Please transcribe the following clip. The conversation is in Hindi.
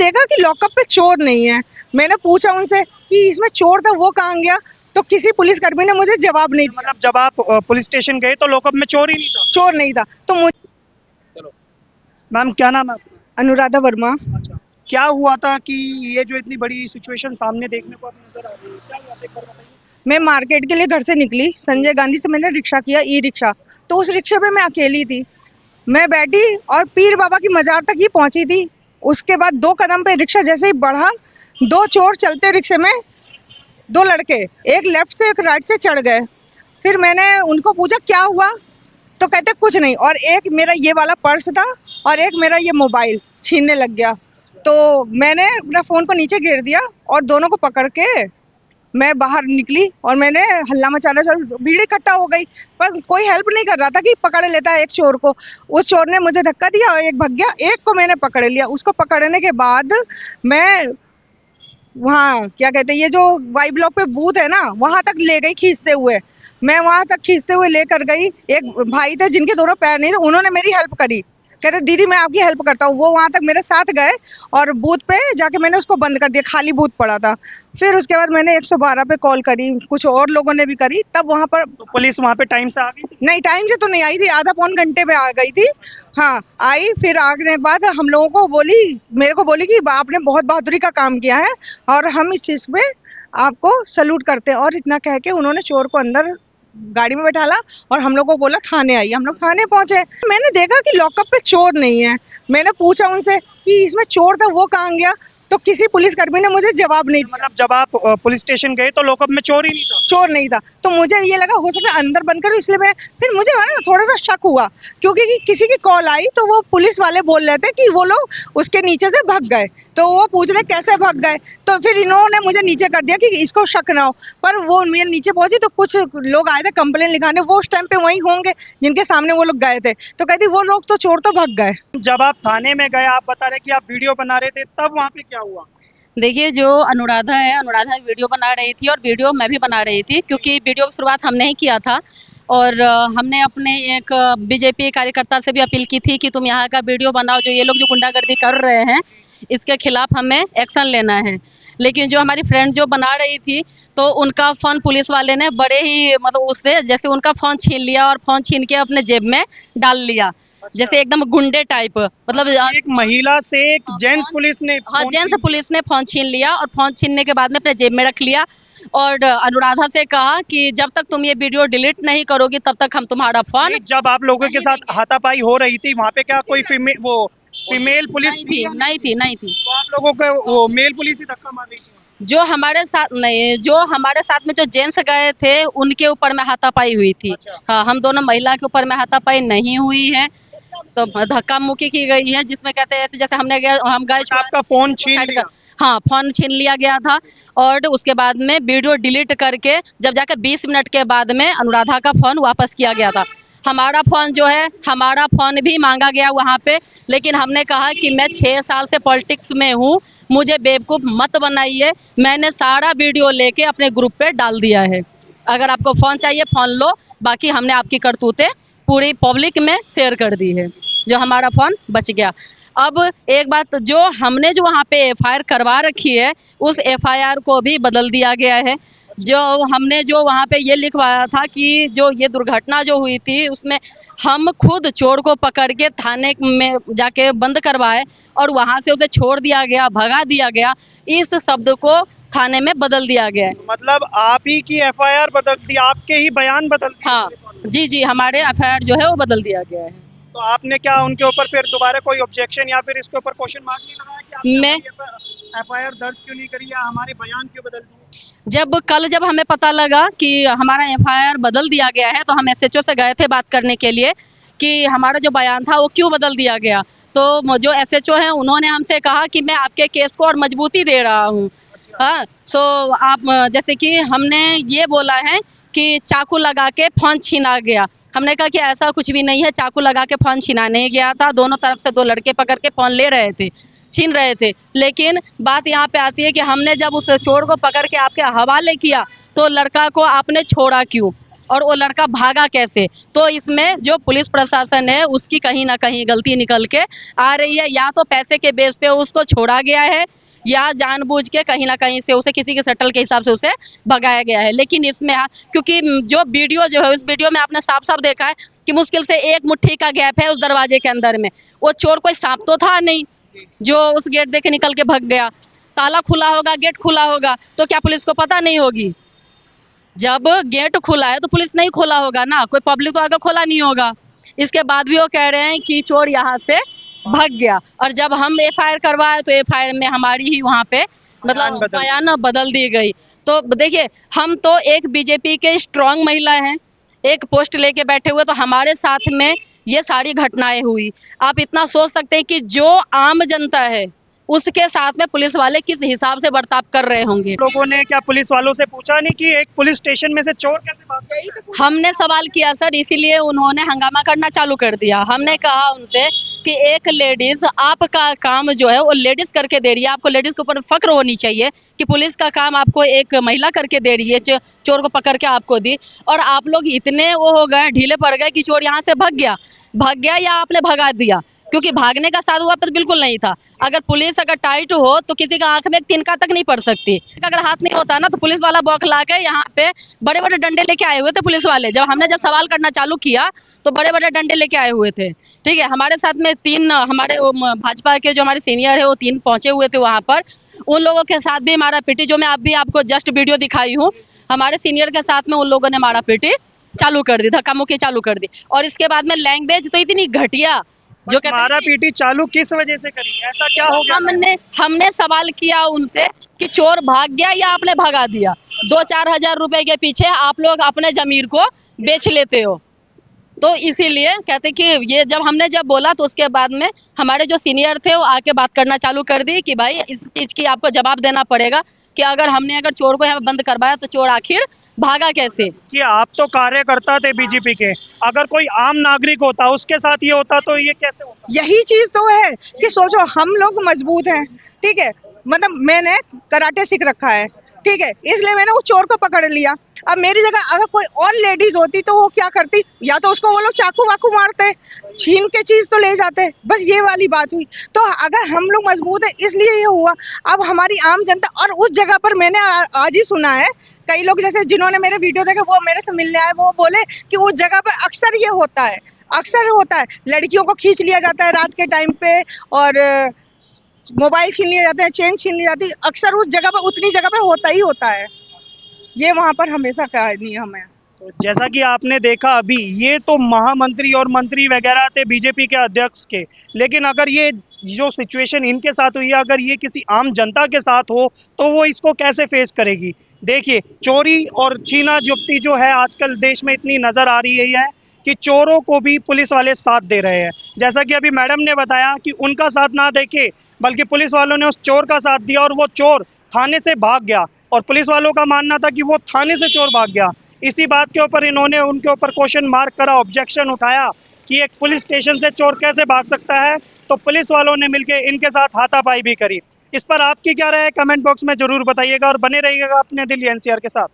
देखा कि लॉकअप पे चोर नहीं है। मैंने पूछा उनसे कि इसमें चोर था, वो कहाँ गया, तो किसी पुलिसकर्मी ने मुझे जवाब नहीं दिया। मतलब जब आप पुलिस स्टेशन गए तो लॉकअप में चोर ही नहीं था। चोर नहीं था। तो मुझे चलो मैम, क्या नाम है आपका? अनुराधा वर्मा। अच्छा, क्या हुआ था कि ये जो इतनी बड़ी सिचुएशन सामने देखने को आपको नजर आ रही है, क्या हुआ था एक बार बताइए। मैं मार्केट के लिए घर से निकली, संजय गांधी से मैंने रिक्शा किया, ई रिक्शा। तो उस रिक्शे पे मैं अकेली थी। मैं बैठी और पीर बाबा की मजार तक ही पहुंची थी। उसके बाद 2 कदम पे रिक्शा जैसे ही बढ़ा, 2 चोर चलते रिक्शे में, 2 लड़के, एक लेफ्ट से एक राइट से चढ़ गए। फिर मैंने उनको पूछा क्या हुआ, तो कहते कुछ नहीं, और एक मेरा ये वाला पर्स था और एक मेरा ये मोबाइल छीनने लग गया। तो मैंने अपना फोन को नीचे गिर दिया और दोनों को पकड़ के मैं बाहर निकली और मैंने हल्ला मचाना चालू, भीड़ इकट्ठा हो गई, पर कोई हेल्प नहीं कर रहा था कि पकड़ लेता है एक चोर को। उस चोर ने मुझे धक्का दिया और एक भाग गया, एक को मैंने पकड़ लिया। उसको पकड़ने के बाद मैं वहाँ क्या कहते हैं, ये जो वाई ब्लॉक पे बूथ है ना, वहां तक ले गई खींचते हुए। मैं वहां तक खींचते हुए लेकर गई। एक भाई थे जिनके दोनों पैर नहीं थे, उन्होंने मेरी हेल्प करी, कहते दीदी मैं आपकी हेल्प करता हूँ। वो वहां तक मेरे साथ गए और बूथ पे जाके मैंने उसको बंद कर दिया, खाली बूथ पड़ा था। फिर उसके बाद मैंने 112 पे कॉल करी, कुछ और लोगों ने भी करी, तब वहां पर तो पुलिस वहां पे टाइम से आ गई थी? नहीं, टाइम से तो नहीं आई थी, आधा पौन घंटे पे आ गई थी। हाँ आई, फिर आने के बाद हम लोगों को बोली, मेरे को बोली कि आपने बहुत बहादुरी का काम किया है और हम इस चीज पे आपको सल्यूट करते हैं। और इतना कह के उन्होंने चोर को अंदर गाड़ी में बैठाला और हम लोग को बोला थाने आइए। हम लोग थाने पहुंचे। मैंने देखा कि लॉकअप पे चोर नहीं है। मैंने पूछा उनसे कि इसमें चोर था, वो कहाँ गया, तो किसी पुलिसकर्मी ने मुझे जवाब नहीं दिया। मतलब जब आप पुलिस स्टेशन गए तो लॉकअप में चोर ही नहीं था। चोर नहीं था। तो मुझे ये लगा हो सकता है अंदर बंद कर, इसलिए मैं, फिर मुझे है ना थोड़ा सा शक हुआ, क्योंकि कि किसी की कॉल आई तो वो पुलिस वाले बोल रहे थे कि वो लोग उसके नीचे से भाग गए। तो वो पूछ रहे कैसे भाग गए, तो फिर इन्होंने मुझे नीचे कर दिया कि इसको शक ना हो। पर वो मेरे नीचे पहुंची तो कुछ लोग आए थे कंप्लेन लिखाने, वो उस टाइम पे वही होंगे जिनके सामने वो लोग गए थे। तो कहती वो लोग तो चोर तो भाग गए। जब आप थाने में गए, आप बता रहे कि आप वीडियो बना रहे थे, तब वहां पे क्या हुआ? देखिए, जो अनुराधा है, अनुराधा वीडियो बना रही थी और वीडियो मैं भी बना रही थी, क्योंकि वीडियो की शुरुआत हमने ही किया था। और हमने अपने एक बीजेपी कार्यकर्ता से भी अपील की थी कि तुम यहाँ का वीडियो बनाओ, जो ये लोग जो गुंडागर्दी कर रहे हैं इसके खिलाफ हमें एक्शन लेना है। लेकिन जो हमारी फ्रेंड जो बना रही थी, तो उनका फ़ोन पुलिस वाले ने बड़े ही मतलब उससे जैसे उनका फ़ोन छीन लिया और फ़ोन छीन के अपने जेब में डाल लिया, जैसे एकदम गुंडे टाइप। मतलब एक महिला से एक जेंट्स पुलिस ने हाँ, फोन जेंट्स छीन पुलिस ने फ़ोन छीन लिया और फ़ोन छीनने के बाद में अपने जेब में रख लिया। और अनुराधा से कहा कि जब तक तुम ये वीडियो डिलीट नहीं करोगी तब तक हम तुम्हारा फ़ोन नहीं, जब आप लोगों के नहीं साथ देंगे। हाथापाई हो रही थी वहां पे क्या कोई फीमेल पुलिस नहीं थी थी, या नहीं थी, नहीं थी। तो आप लोगों को वो मेल पुलिस ही धक्का मार रही थी? जो हमारे साथ नहीं, जो हमारे साथ में जो जेंट्स गए थे उनके ऊपर में हाथापाई हुई थी। अच्छा। हाँ, हम दोनों महिला के ऊपर में हाथापाई नहीं हुई है। तो धक्का मुक्की की गई है, जिसमें कहते हैं जैसे हम गए बट आपका फोन छीन साइड लिया? कर। हाँ, फोन छीन लिया गया था। और उसके बाद में वीडियो डिलीट करके जब जाकर 20 मिनट के बाद में अनुराधा का फोन वापस किया गया था। हमारा फोन जो है, हमारा फोन भी मांगा गया वहाँ पे, लेकिन हमने कहा कि मैं 6 साल से पॉलिटिक्स में हूँ, मुझे बेवकूफ़ मत बनाइए। मैंने सारा वीडियो लेके अपने ग्रुप पे डाल दिया है। अगर आपको फ़ोन चाहिए फ़ोन लो, बाकी हमने आपकी करतूतें पूरी पब्लिक में शेयर कर दी है, जो हमारा फ़ोन बच गया। अब एक बात, जो हमने जो वहाँ पे एफआईआर करवा रखी है, उस एफआईआर को भी बदल दिया गया है। जो हमने जो वहाँ पे ये लिखवाया था कि जो ये दुर्घटना जो हुई थी उसमें हम खुद चोर को पकड़ के थाने में जाके बंद करवाए और वहाँ से उसे छोड़ दिया गया, भगा दिया गया, इस शब्द को थाने में बदल दिया गया है। मतलब आप ही की एफआईआर बदल दी, आपके ही बयान बदल दिए? हाँ जी जी, हमारे एफआईआर जो है वो बदल दिया गया है। तो आपने क्या उनके ऊपर फिर दोबारा कोई ऑब्जेक्शन या फिर इसके ऊपर क्वेश्चन मार्क नहीं लगाया कि आपने मैं एफआईआर दर्ज क्यों नहीं करी या हमारे बयान क्यों बदल दिए? जब हमें पता लगा कि हमारा एफआईआर बदल दिया गया है, तो हम एसएचओ से गए थे बात करने के लिए कि हमारा जो बयान था वो क्यों बदल दिया गया। तो जो एसएचओ हैं उन्होंने हमसे कहा कि मैं आपके केस को और मजबूती दे रहा हूँ। हाँ, तो आप जैसे कि हमने ये बोला है कि चाकू लगा के फ़ोन छीना गया। हमने कहा कि ऐसा कुछ भी नहीं है, चाकू लगा के फ़ोन छीना नहीं गया था। दोनों तरफ से 2 लड़के पकड़ के फ़ोन ले रहे थे, छीन रहे थे। लेकिन बात यहाँ पे आती है कि हमने जब उस चोर को पकड़ के आपके हवाले किया, तो लड़का को आपने छोड़ा क्यों? और वो लड़का भागा कैसे। तो इसमें जो पुलिस प्रशासन है उसकी कहीं ना कहीं गलती निकल के आ रही है। या तो पैसे के बेस पे उसको छोड़ा गया है या जानबूझ के कहीं ना कहीं से उसे किसी के सटल के हिसाब से उसे भगाया गया है। लेकिन इसमें क्योंकि जो वीडियो जो है उस वीडियो में आपने साफ साफ देखा है कि मुश्किल से 1 मुट्ठी का गैप है उस दरवाजे के अंदर में। वो चोर कोई सांप तो था नहीं जो उस गेट दे के निकल के भाग गया। ताला खुला होगा, गेट खुला होगा, तो क्या पुलिस को पता नहीं होगी? जब गेट खुला है तो पुलिस नहीं खोला होगा ना, कोई पब्लिक तो आगे खोला नहीं होगा। इसके बाद भी वो कह रहे हैं कि चोर यहाँ से भाग गया। और जब हम एफआईआर करवाए तो एफआईआर में हमारी ही वहाँ पे मतलब बयान बदल दी गई। तो देखिए, हम तो एक बीजेपी के स्ट्रांग महिला हैं, एक पोस्ट लेके बैठे हुए, तो हमारे साथ में ये सारी घटनाएं हुई। आप इतना सोच सकते हैं कि जो आम जनता है उसके साथ में पुलिस वाले किस हिसाब से बर्ताव कर रहे होंगे। लोगों ने क्या पुलिस वालों से पूछा नहीं कि एक पुलिस स्टेशन में से चोर कैसे भाग गया? हमने सवाल किया सर, इसीलिए उन्होंने हंगामा करना चालू कर दिया। हमने कहा उनसे कि एक लेडीज आपका काम जो है वो लेडीज करके दे रही है, आपको लेडीज के ऊपर फक्र होनी चाहिए कि पुलिस का काम आपको एक महिला करके दे रही है, चोर को पकड़ के आपको दी। और आप लोग इतने वो हो गए, ढीले पड़ गए कि चोर यहाँ से भाग गया या आपने भगा दिया, क्योंकि भागने का साथ हुआ पर बिल्कुल नहीं था। अगर पुलिस अगर टाइट हो तो किसी का आंख में एक तिनका तक नहीं पड़ सकती। अगर हाथ नहीं होता ना तो पुलिस वाला बौखला के यहाँ पे बड़े बड़े डंडे लेके आए हुए थे पुलिस वाले। जब सवाल करना चालू किया तो बड़े बड़े डंडे लेके आए हुए थे। ठीक है, हमारे साथ में 3 हमारे भाजपा के जो हमारे सीनियर है वो 3 पहुंचे हुए थे वहाँ पर। उन लोगों के साथ भी मारा पीटी, जो मैं अभी आपको जस्ट वीडियो दिखाई हूँ, हमारे सीनियर के साथ में उन लोगों ने मारा पीटी चालू कर दी, धक्का मुक्की चालू कर दी। और इसके बाद में लैंग्वेज तो इतनी घटिया, जो मारा पीटी चालू किस वजह से करी, ऐसा क्या हो गया? हमने सवाल किया उनसे कि चोर भाग गया या आपने भगा दिया। 2-4 हजार रुपए के पीछे आप लोग अपने जमीर को बेच लेते हो। तो इसीलिए कहते कि ये जब बोला तो उसके बाद में हमारे जो सीनियर थे वो आके बात करना चालू कर दी कि भाई इस चीज की आपको जवाब देना पड़ेगा कि अगर चोर को यहाँ बंद करवाया तो चोर आखिर भागा कैसे। कि आप तो कार्यकर्ता थे बीजेपी के, अगर कोई आम नागरिक होता उसके साथ ये होता तो ये कैसे होता? यही चीज तो है कि सोचो हम लोग मजबूत हैं, ठीक है, मतलब मैंने कराटे सीख रखा है, ठीक है, इसलिए मैंने उस चोर को पकड़ लिया। अब मेरी जगह अगर कोई और लेडीज होती तो वो क्या करती, या तो उसको वो लोग चाकू वाकू मारते, छीन के चीज तो ले जाते, बस ये वाली बात हुई। तो अगर हम लोग मजबूत है इसलिए ये हुआ। अब हमारी आम जनता, और उस जगह पर मैंने आज ही सुना है कई लोग जैसे जिन्होंने मेरे वीडियो देखे वो मेरे से मिलने आए, वो बोले कि उस जगह पर अक्सर ये होता है, अक्सर होता है, लड़कियों को खींच लिया जाता है रात के टाइम पे, और मोबाइल छीन लिए जाते हैं, चेन छीन ली जाती है, अक्सर उस जगह पर उतनी जगह पे होता ही होता है। ये वहाँ पर हमेशा का नियम है। तो जैसा कि आपने देखा अभी, ये तो महामंत्री और मंत्री वगैरह थे बीजेपी के अध्यक्ष के, लेकिन अगर ये जो सिचुएशन इनके साथ हुई है, अगर ये किसी आम जनता के साथ हो तो वो इसको कैसे फेस करेगी? देखिए, चोरी और छीना झपटी जो है आजकल देश में इतनी नज़र आ रही है कि चोरों को भी पुलिस वाले साथ दे रहे हैं। जैसा कि अभी मैडम ने बताया कि उनका साथ ना देके बल्कि पुलिस वालों ने उस चोर का साथ दिया और वो चोर थाने से भाग गया, और पुलिस वालों का मानना था कि वो थाने से चोर भाग गया। इसी बात के ऊपर इन्होंने उनके ऊपर क्वेश्चन मार्क करा, ऑब्जेक्शन उठाया कि एक पुलिस स्टेशन से चोर कैसे भाग सकता है। तो पुलिस वालों ने मिलकर इनके साथ हाथापाई भी करी। इस पर आपकी क्या राय है, कमेंट बॉक्स में जरूर बताइएगा और बने रहिएगा अपने दिल्ली एनसीआर के साथ।